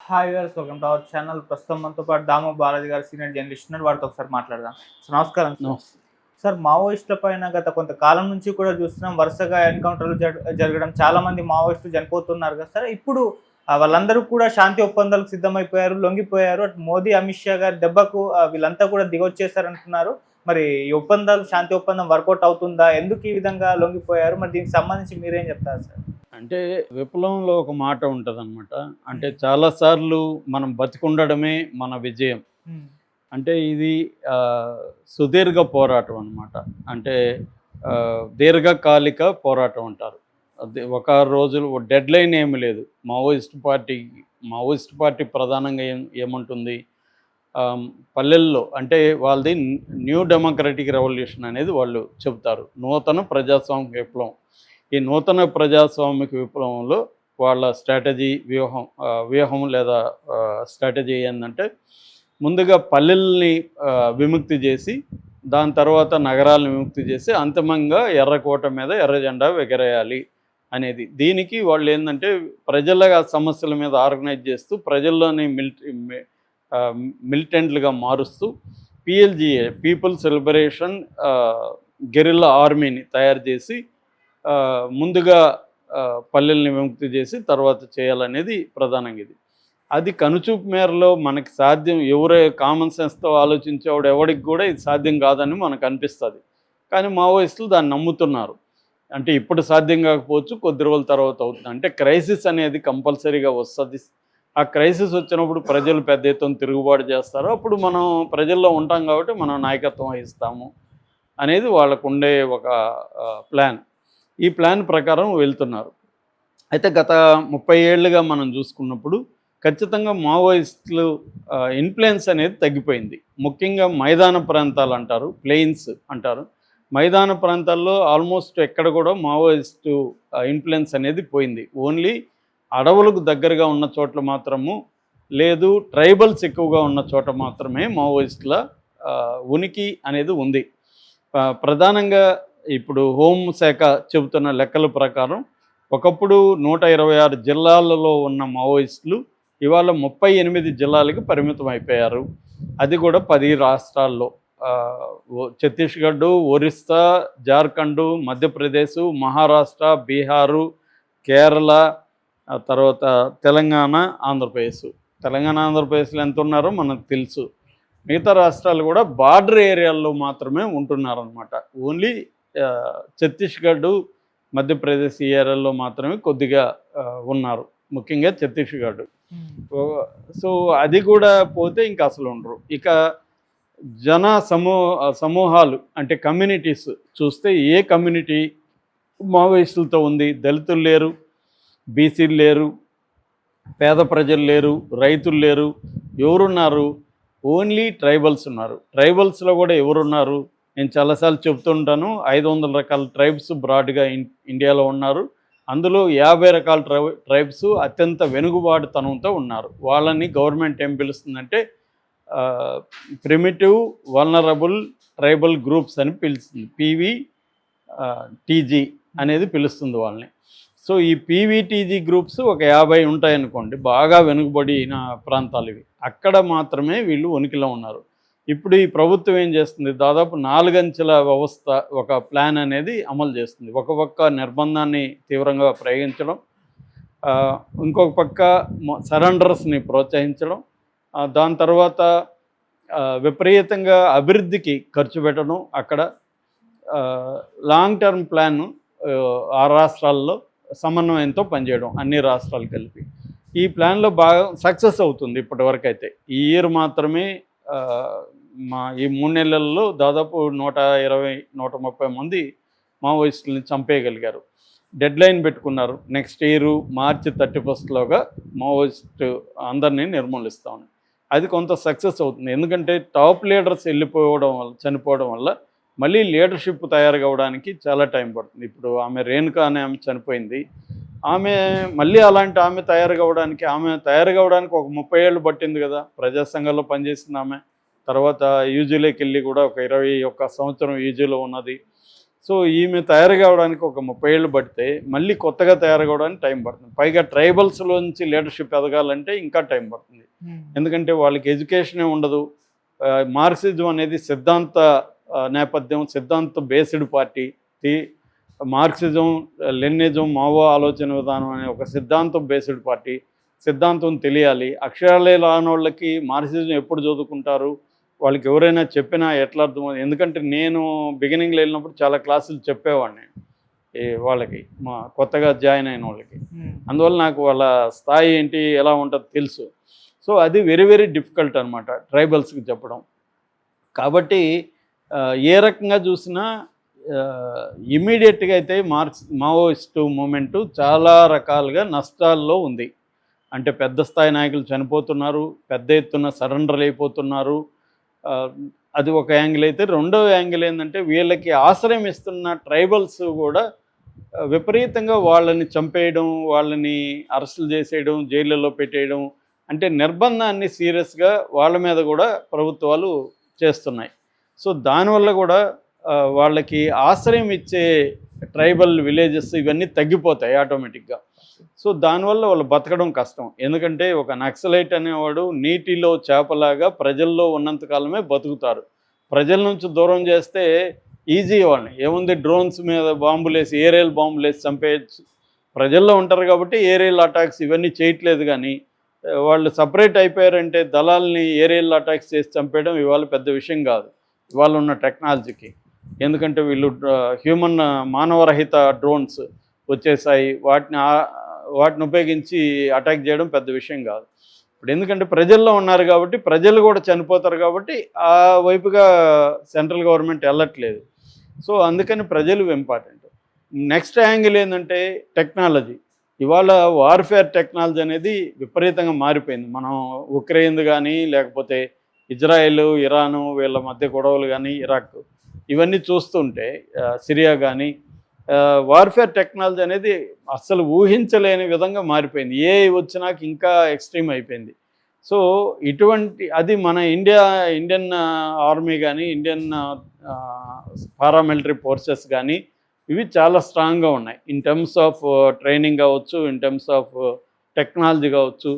Hi viewers, welcome to our channel. ప్రస్తుతం మనతో పాటు దాము బాలాజీ గారు సీనియర్ జర్నలిస్ట్ ఉన్నారు. వారితో ఒకసారి మాట్లాడదాం. సో నమస్కారం సార్. నమస్తే. సార్, మావోయిస్టుల పైన గత కొంతకాలం నుంచి కూడా చూస్తున్నాం, వరుసగా ఎన్కౌంటర్లు జరగడం, చాలా మంది మావోయిస్టులు చనిపోతున్నారు కదా సార్. ఇప్పుడు వాళ్ళందరూ కూడా శాంతి ఒప్పందాలకు సిద్ధమైపోయారు, లొంగిపోయారు. అటు మోదీ, అమిత్ షా గారి దెబ్బకు వీళ్ళంతా కూడా దిగొచ్చేసారంటున్నారు. మరి ఈ ఒప్పందాలు, శాంతి ఒప్పందం వర్కౌట్ అవుతుందా? ఎందుకు ఈ విధంగా లొంగిపోయారు? మరి దీనికి సంబంధించి మీరేం చెప్తారు సార్? అంటే విప్లవంలో ఒక మాట ఉంటుందన్నమాట. అంటే చాలాసార్లు మనం బతికుండడమే మన విజయం. అంటే ఇది సుదీర్ఘ పోరాటం అన్నమాట. అంటే దీర్ఘకాలిక పోరాటం అంటారు. అది ఒక రోజులు డెడ్ లైన్ ఏమి లేదు. మావోయిస్ట్ పార్టీ ప్రధానంగా ఏముంటుంది, పల్లెల్లో అంటే వాళ్ళది న్యూ డెమోక్రటిక్ రెవల్యూషన్ అనేది వాళ్ళు చెబుతారు. నూతన ప్రజాస్వామిక విప్లవం. ఈ నూతన ప్రజాస్వామిక విప్లవంలో వాళ్ళ వ్యూహం లేదా స్ట్రాటజీ ఏంటంటే, ముందుగా పల్లెల్ని విముక్తి చేసి, దాని తర్వాత నగరాలను విముక్తి చేసి, అంతిమంగా ఎర్రకోట మీద ఎర్ర జెండా ఎగరేయాలి అనేది. దీనికి వాళ్ళు ఏంటంటే, ప్రజల సమస్యల మీద ఆర్గనైజ్ చేస్తూ, ప్రజల్లోని మిలిటెంట్లుగా మారుస్తూ పిఎల్జిఏ, పీపుల్స్ లిబరేషన్ గెరిల్లా ఆర్మీని తయారు చేసి ముందుగా పల్లెల్ని విముక్తి చేసి తర్వాత చేయాలనేది ప్రధానంగా. అది కనుచూపు మేరలో మనకి సాధ్యం, ఎవరే కామన్ సెన్స్తో ఆలోచించేవాడు ఎవడికి కూడా ఇది సాధ్యం కాదని మనకు అనిపిస్తుంది. కానీ మావోయిస్టులు దాన్ని నమ్ముతున్నారు. అంటే ఇప్పుడు సాధ్యం కాకపోవచ్చు, కొద్ది రోజుల తర్వాత అవుతుంది. అంటే క్రైసిస్ అనేది కంపల్సరీగా వస్తుంది. ఆ క్రైసిస్ వచ్చినప్పుడు ప్రజలు పెద్ద ఎత్తున తిరుగుబాటు చేస్తారు. అప్పుడు మనం ప్రజల్లో ఉంటాం కాబట్టి మనం నాయకత్వం వహిస్తాము అనేది వాళ్ళకు ఉండే ఒక ప్లాన్. ఈ ప్లాన్ ప్రకారం వెళ్తున్నారు. అయితే గత 30 ఏళ్ళుగా మనం చూసుకున్నప్పుడు ఖచ్చితంగా మావోయిస్టులు ఇన్ఫ్లుయెన్స్ అనేది తగ్గిపోయింది. ముఖ్యంగా మైదాన ప్రాంతాలు అంటారు, ప్లెయిన్స్ అంటారు. మైదాన ప్రాంతాల్లో ఆల్మోస్ట్ ఎక్కడ కూడా మావోయిస్టు ఇన్ఫ్లుయెన్స్ అనేది పోయింది. ఓన్లీ అడవులకు దగ్గరగా ఉన్న చోట్ల మాత్రము, లేదు ట్రైబల్స్ ఎక్కువగా ఉన్న చోట మాత్రమే మావోయిస్టుల ఉనికి అనేది ఉంది. ప్రధానంగా ఇప్పుడు హోంశాఖ చెబుతున్న లెక్కల ప్రకారం ఒకప్పుడు 126 జిల్లాలలో ఉన్న మావోయిస్టులు ఇవాళ 38 జిల్లాలకు పరిమితం అయిపోయారు. అది కూడా 10 రాష్ట్రాల్లో, ఛత్తీస్గఢ్, ఒరిస్సా, జార్ఖండ్, మధ్యప్రదేశ్, మహారాష్ట్ర, బీహారు, కేరళ, తర్వాత తెలంగాణ, ఆంధ్రప్రదేశ్లో ఎంత ఉన్నారో మనకు తెలుసు. మిగతా రాష్ట్రాలు కూడా బార్డర్ ఏరియాల్లో మాత్రమే ఉంటున్నారన్నమాట. ఓన్లీ ఛత్తీస్గఢ్, మధ్యప్రదేశ్ ఈ ఏరియాలో మాత్రమే కొద్దిగా ఉన్నారు, ముఖ్యంగా ఛత్తీస్గఢ్. సో అది కూడా పోతే ఇంకా అసలు ఉండరు. ఇక జన సమూహాలు అంటే కమ్యూనిటీస్ చూస్తే, ఏ కమ్యూనిటీ మావోయిస్టులతో ఉంది? దళితులు లేరు, బీసీలు లేరు, పేద ప్రజలు లేరు, రైతులు లేరు. ఎవరున్నారు? ఓన్లీ ట్రైబల్స్ ఉన్నారు. ట్రైబల్స్లో కూడా ఎవరున్నారు? నేను చాలాసార్లు చెప్తుంటాను, 500 రకాల ట్రైబ్స్ బ్రాడ్గా ఇండియాలో ఉన్నారు. అందులో 50 రకాల ట్రైబ్స్ అత్యంత వెనుకబాటుతనంతో ఉన్నారు. వాళ్ళని గవర్నమెంట్ ఏం పిలుస్తుందంటే ప్రిమిటివ్ వల్నరబుల్ ట్రైబల్ గ్రూప్స్ అని పిలుస్తుంది. PVTG అనేది పిలుస్తుంది వాళ్ళని. సో ఈ PVTG గ్రూప్స్ ఒక 50 ఉంటాయనుకోండి, బాగా వెనుకబడిన ప్రాంతాలు ఇవి. అక్కడ మాత్రమే వీళ్ళు ఉనికిలో ఉన్నారు. ఇప్పుడు ఈ ప్రభుత్వం ఏం చేస్తుంది? దాదాపు 4 అంచెల వ్యవస్థ, ఒక ప్లాన్ అనేది అమలు చేస్తుంది. ఒక పక్క నిర్బంధాన్ని తీవ్రంగా ప్రయోగించడం, ఇంకొక పక్క సరెండర్స్ని ప్రోత్సహించడం, దాని తర్వాత విపరీతంగా అభివృద్ధికి ఖర్చు పెట్టడం, అక్కడ లాంగ్ టర్మ్ ప్లాన్ ఆ రాష్ట్రాల్లో సమన్వయంతో పనిచేయడం, అన్ని రాష్ట్రాలు కలిపి. ఈ ప్లాన్లో బాగా సక్సెస్ అవుతుంది ఇప్పటివరకు. అయితే ఈ ఇయర్ మాత్రమే ఈ 3 నెలల్లో దాదాపు 120-130 మంది మావోయిస్టులని చంపేయగలిగారు. డెడ్ లైన్ పెట్టుకున్నారు, నెక్స్ట్ ఇయర్ మార్చి 31 మావోయిస్టు అందరినీ నిర్మూలిస్తామని. అది కొంత సక్సెస్ అవుతుంది. ఎందుకంటే టాప్ లీడర్స్ చనిపోవడం వల్ల మళ్ళీ లీడర్షిప్ తయారు కావడానికి చాలా టైం పడుతుంది. ఇప్పుడు ఆమె రేణుకా అనే ఆమె చనిపోయింది. మళ్ళీ అలాంటి ఆమె తయారు కావడానికి ఒక 30 ఏళ్ళు పట్టింది కదా. ప్రజా సంఘాల్లో పనిచేసింది ఆమె. తర్వాత యూజీలోకి వెళ్ళి కూడా ఒక 21 సంవత్సరం యూజీలో ఉన్నది. సో ఈమె తయారు కావడానికి ఒక 30 ఏళ్ళు పడితే మళ్ళీ కొత్తగా తయారు కావడానికి టైం పడుతుంది. పైగా ట్రైబల్స్లోంచి లీడర్షిప్ ఎదగాలంటే ఇంకా టైం పడుతుంది. ఎందుకంటే వాళ్ళకి ఎడ్యుకేషనే ఉండదు. మార్క్సిజం అనేది సిద్ధాంత నేపథ్యం, సిద్ధాంత based party. Marxism, Leninism, Mao ఆలోచన విధానం అనే ఒక సిద్ధాంతం బేస్డ్ పార్టీ. సిద్ధాంతం తెలియాలి. అక్షరాలే రాని వాళ్ళకి మార్క్సిజం ఎప్పుడు చదువుకుంటారు? వాళ్ళకి ఎవరైనా చెప్పినా ఎట్లా అర్థమవుతుంది? ఎందుకంటే నేను బిగినింగ్లో వెళ్ళినప్పుడు చాలా క్లాసులు చెప్పేవాడిని వాళ్ళకి, మా కొత్తగా జాయిన్ అయిన వాళ్ళకి. అందువల్ల నాకు వాళ్ళ స్థాయి ఏంటి, ఎలా ఉంటుందో తెలుసు. సో అది వెరీ వెరీ డిఫికల్ట్ అనమాట ట్రైబల్స్కి చెప్పడం. కాబట్టి ఏ రకంగా చూసినా ఇమీడియట్గా అయితే మావోయిస్టు మూమెంటు చాలా రకాలుగా నష్టాల్లో ఉంది. అంటే పెద్ద స్థాయి నాయకులు చనిపోతున్నారు, పెద్ద ఎత్తున సరెండర్లు అయిపోతున్నారు. అది ఒక యాంగిల్ అయితే, రెండో యాంగిల్ ఏంటంటే వీళ్ళకి ఆశ్రయం ఇస్తున్న ట్రైబల్స్ కూడా విపరీతంగా వాళ్ళని చంపేయడం, వాళ్ళని అరెస్టులు చేసేయడం, జైళ్ళలో పెట్టేయడం, అంటే నిర్బంధాన్ని సీరియస్గా వాళ్ళ మీద కూడా ప్రభుత్వాలు చేస్తున్నాయి. సో దానివల్ల కూడా వాళ్ళకి ఆశ్రయం ఇచ్చే ట్రైబల్ విలేజెస్ ఇవన్నీ తగ్గిపోతాయి ఆటోమేటిక్గా. సో దానివల్ల వాళ్ళు బతకడం కష్టం. ఎందుకంటే ఒక నక్సలైట్ అనేవాడు నీటిలో చేపలాగా ప్రజల్లో ఉన్నంతకాలమే బతుకుతారు. ప్రజల నుంచి దూరం చేస్తే ఈజీ వాళ్ళని, ఏముంది డ్రోన్స్ మీద బాంబులేసి, ఏరియల్ బాంబులేసి చంపేయచ్చు. ప్రజల్లో ఉంటారు కాబట్టి ఏరియల్ అటాక్స్ ఇవన్నీ చేయట్లేదు. కానీ వాళ్ళు సపరేట్ అయిపోయారంటే దళాలని ఏరియల్ అటాక్స్ చేసి చంపేయడం ఇవాళ పెద్ద విషయం కాదు ఇవాళ ఉన్న టెక్నాలజీకి. ఎందుకంటే వీళ్ళు మానవరహిత డ్రోన్స్ వచ్చేసాయి, వాటిని ఉపయోగించి అటాక్ చేయడం పెద్ద విషయం కాదు ఇప్పుడు. ఎందుకంటే ప్రజల్లో ఉన్నారు కాబట్టి, ప్రజలు కూడా చనిపోతారు కాబట్టి ఆ వైపుగా సెంట్రల్ గవర్నమెంట్ వెళ్ళట్లేదు. సో అందుకని ప్రజలు ఇంపార్టెంట్. నెక్స్ట్ యాంగిల్ ఏంటంటే టెక్నాలజీ. ఇవాళ వార్ఫేర్ టెక్నాలజీ అనేది విపరీతంగా మారిపోయింది. మనం ఉక్రెయిన్ కానీ, లేకపోతే ఇజ్రాయెల్, ఇరాను వీళ్ళ మధ్య గొడవలు కానీ, ఇరాక్ ఇవన్నీ చూస్తుంటే, సిరియా కానీ, వార్ఫేర్ టెక్నాలజీ అనేది అస్సలు ఊహించలేని విధంగా మారిపోయింది. ఏఐ వచ్చినాక ఇంకా ఎక్స్ట్రీమ్ అయిపోయింది. సో ఇటువంటి అది మన ఇండియన్ ఆర్మీ కానీ, ఇండియన్ పారామిలిటరీ ఫోర్సెస్ కానీ ఇవి చాలా స్ట్రాంగ్గా ఉన్నాయి. ఇన్ టర్మ్స్ ఆఫ్ ట్రైనింగ్ కావచ్చు, ఇన్ టర్మ్స్ ఆఫ్ టెక్నాలజీ కావచ్చు.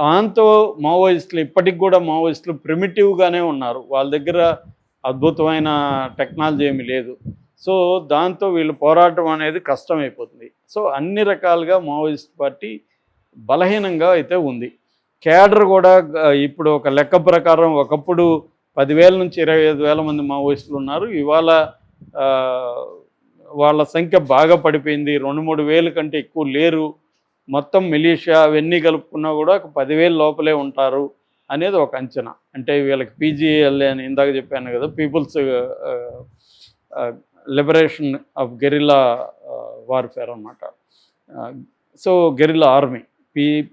దాంతో మావోయిస్టులు ఇప్పటికి కూడా మావోయిస్టులు ప్రిమిటివ్గానే ఉన్నారు. వాళ్ళ దగ్గర అద్భుతమైన టెక్నాలజీ ఏమీ లేదు. సో దాంతో వీళ్ళు పోరాటం అనేది కష్టమైపోతుంది. సో అన్ని రకాలుగా మావోయిస్ట్ పార్టీ బలహీనంగా అయితే ఉంది. క్యాడర్ కూడా ఇప్పుడు ఒక లెక్క ప్రకారం ఒకప్పుడు 10,000 నుంచి 25,000 మంది మావోయిస్టులు ఉన్నారు. ఇవాళ వాళ్ళ సంఖ్య బాగా పడిపోయింది. 2-3 వేల కంటే ఎక్కువ లేరు. మొత్తం మిలీషియా అవన్నీ కలుపుకున్నా కూడా ఒక 10,000 లోపలే ఉంటారు అనేది ఒక అంచనా. అంటే వీళ్ళకి పీజీఎల్ఏ అని ఇందాక చెప్పాను కదా, people's liberation of guerrilla warfare అన్నమాట. సో గెరిల్లా ఆర్మీ,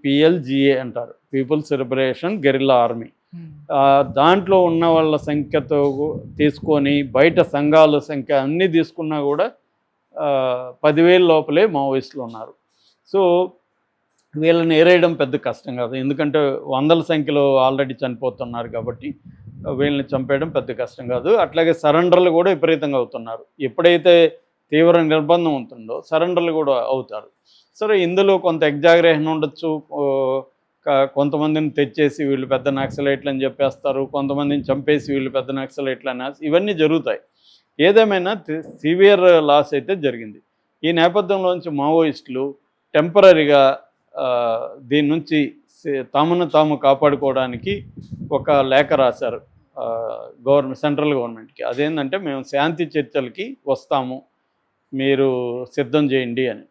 పిఎల్జిఏ అంటారు, పీపుల్స్ లిబరేషన్ గెరిల్లా ఆర్మీ. దాంట్లో ఉన్న వాళ్ళ సంఖ్యతో తీసుకొని బయట సంఘాల సంఖ్య అన్నీ తీసుకున్నా కూడా 10,000 లోపలే మావోయిస్టులు ఉన్నారు. సో వీళ్ళని ఏరేయడం పెద్ద కష్టం కాదు, ఎందుకంటే వందల సంఖ్యలో ఆల్రెడీ చనిపోతున్నారు కాబట్టి వీళ్ళని చంపేయడం పెద్ద కష్టం కాదు. అట్లాగే సరెండర్లు కూడా విపరీతంగా అవుతున్నారు. ఎప్పుడైతే తీవ్ర నిర్బంధం ఉంటుందో సరెండర్లు కూడా అవుతారు. సరే, ఇందులో కొంత ఎగ్జాగరేషన్ ఉండొచ్చు. కొంతమందిని తెచ్చేసి వీళ్ళు పెద్ద నక్సలైట్లు అని చెప్పేస్తారు, కొంతమందిని చంపేసి వీళ్ళు పెద్ద నక్సలైట్లు అని, ఇవన్నీ జరుగుతాయి. ఏదేమైనా సివియర్ లాస్ అయితే జరిగింది. ఈ నేపథ్యంలోంచి మావోయిస్టులు టెంపరీగా దీని నుంచి తామును తాము కాపాడుకోవడానికి ఒక లేఖ రాశారు సెంట్రల్ గవర్నమెంట్కి. అదేంటంటే, మేము శాంతి చర్చలకి వస్తాము, మీరు సిద్ధం చేయండి అని.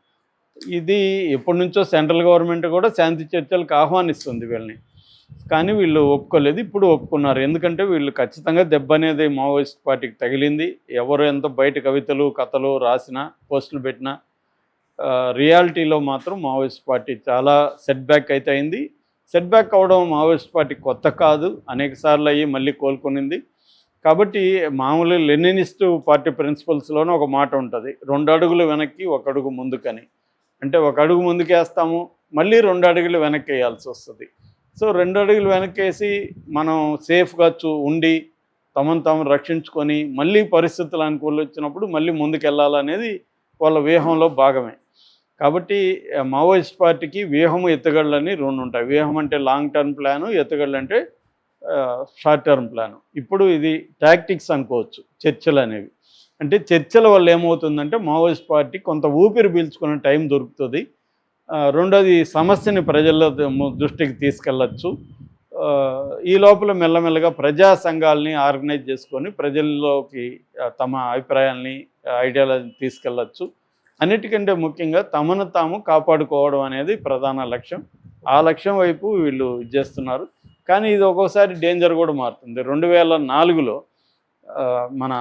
ఇది ఎప్పటి నుంచో సెంట్రల్ గవర్నమెంట్ కూడా శాంతి చర్చలకు ఆహ్వానిస్తుంది వీళ్ళని, కానీ వీళ్ళు ఒప్పుకోలేదు. ఇప్పుడు ఒప్పుకున్నారు. ఎందుకంటే వీళ్ళు ఖచ్చితంగా దెబ్బ అనేది మావోయిస్ట్ పార్టీకి తగిలింది. ఎవరు ఎంత బయట కవితలు కథలు రాసినా, పోస్టులు పెట్టినా, రియాలిటీలో మాత్రం మావోయిస్ట్ పార్టీ చాలా సెట్ బ్యాక్ అయితే అయింది. సెట్ బ్యాక్ అవడం మావోయిస్ట్ పార్టీ కొత్త కాదు, అనేక సార్లు అయ్యి మళ్ళీ కోలుకునింది. కాబట్టి మామూలు లెనినిస్టు పార్టీ ప్రిన్సిపల్స్లోనే ఒక మాట ఉంటుంది, 2 అడుగులు వెనక్కి 1 అడుగు ముందుకని. అంటే 1 అడుగు ముందుకేస్తాము, మళ్ళీ 2 అడుగులు వెనక్కి వేయాల్సి వస్తుంది. సో 2 అడుగులు వెనక్కేసి మనం సేఫ్గా ఉండి తమను తాము రక్షించుకొని మళ్ళీ పరిస్థితులు అనుకూలించినప్పుడు మళ్ళీ ముందుకెళ్ళాలనేది వాళ్ళ వ్యూహంలో భాగమే. కాబట్టి మావోయిస్ట్ పార్టీకి వ్యూహము ఎత్తుగడలని రెండు ఉంటాయి. వ్యూహం అంటే లాంగ్ టర్మ్ ప్లాను, ఎత్తుగడలు అంటే షార్ట్ టర్మ్ ప్లాను. ఇప్పుడు ఇది టాక్టిక్స్ అనుకోవచ్చు చర్చలు అనేవి. అంటే చర్చల వల్ల ఏమవుతుందంటే మావోయిస్ట్ పార్టీ కొంత ఊపిరి పీల్చుకునే టైం దొరుకుతుంది. రెండోది సమస్యని ప్రజల దృష్టికి తీసుకెళ్ళచ్చు. ఈ లోపల మెల్లమెల్లగా ప్రజా సంఘాలని ఆర్గనైజ్ చేసుకొని ప్రజల్లోకి తమ అభిప్రాయాల్ని ఐడియాలజీని తీసుకెళ్ళచ్చు. అన్నిటికంటే ముఖ్యంగా తమను తాము కాపాడుకోవడం అనేది ప్రధాన లక్ష్యం. ఆ లక్ష్యం వైపు వీళ్ళు చేస్తున్నారు. కానీ ఇది ఒక్కోసారి డేంజర్ కూడా మారుతుంది. 2004లో మన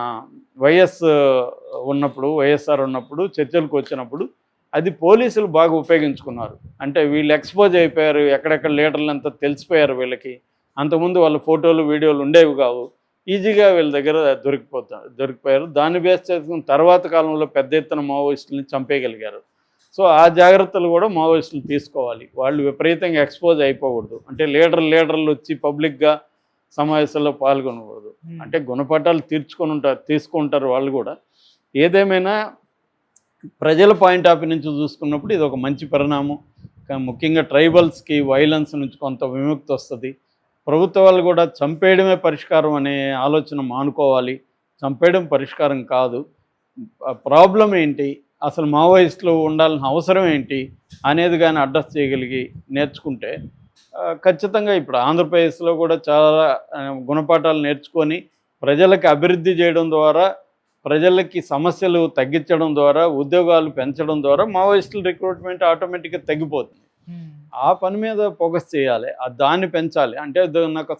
వైఎస్ఆర్ ఉన్నప్పుడు చర్చలకు వచ్చినప్పుడు అది పోలీసులు బాగా ఉపయోగించుకున్నారు. అంటే వీళ్ళు ఎక్స్పోజ్ అయిపోయారు, ఎక్కడెక్కడ లీడర్లు అంతా తెలిసిపోయారు వీళ్ళకి. అంతకుముందు వాళ్ళ ఫోటోలు వీడియోలు ఉండేవి కావు, ఈజీగా వీళ్ళ దగ్గర దొరికిపోయారు. దాన్ని బేస్ చేసుకుని తర్వాత కాలంలో పెద్ద ఎత్తున మావోయిస్టులని చంపేయగలిగారు. సో ఆ జాగ్రత్తలు కూడా మావోయిస్టులు తీసుకోవాలి. వాళ్ళు విపరీతంగా ఎక్స్పోజ్ అయిపోకూడదు. అంటే లీడర్లు వచ్చి పబ్లిక్గా సమావేశాల్లో పాల్గొనకూడదు. అంటే గుణపాఠాలు తీసుకుంటారు వాళ్ళు కూడా. ఏదేమైనా ప్రజల పాయింట్ ఆఫ్ వ్యూ నుంచి చూసుకున్నప్పుడు ఇది ఒక మంచి పరిణామం. ముఖ్యంగా ట్రైబల్స్కి వైలెన్స్ నుంచి కొంత విముక్తి వస్తుంది. ప్రభుత్వాలు కూడా చంపేయడమే పరిష్కారం అనే ఆలోచన మానుకోవాలి. చంపేయడం పరిష్కారం కాదు. ప్రాబ్లం ఏంటి, అసలు మావోయిస్టులు ఉండాల్సిన అవసరం ఏంటి అనేది కానీ అడ్రస్ చేయగలిగి నేర్చుకుంటే ఖచ్చితంగా ఇప్పుడు ఆంధ్రప్రదేశ్లో కూడా చాలా గుణపాఠాలు నేర్చుకొని ప్రజలకు అభివృద్ధి చేయడం ద్వారా, ప్రజలకి సమస్యలు తగ్గించడం ద్వారా, ఉద్యోగాలు పెంచడం ద్వారా మావోయిస్టుల రిక్రూట్మెంట్ ఆటోమేటిక్గా తగ్గిపోతుంది. ఆ పని మీద ఫోకస్ చేయాలి, దాన్ని పెంచాలి. అంటే నాకు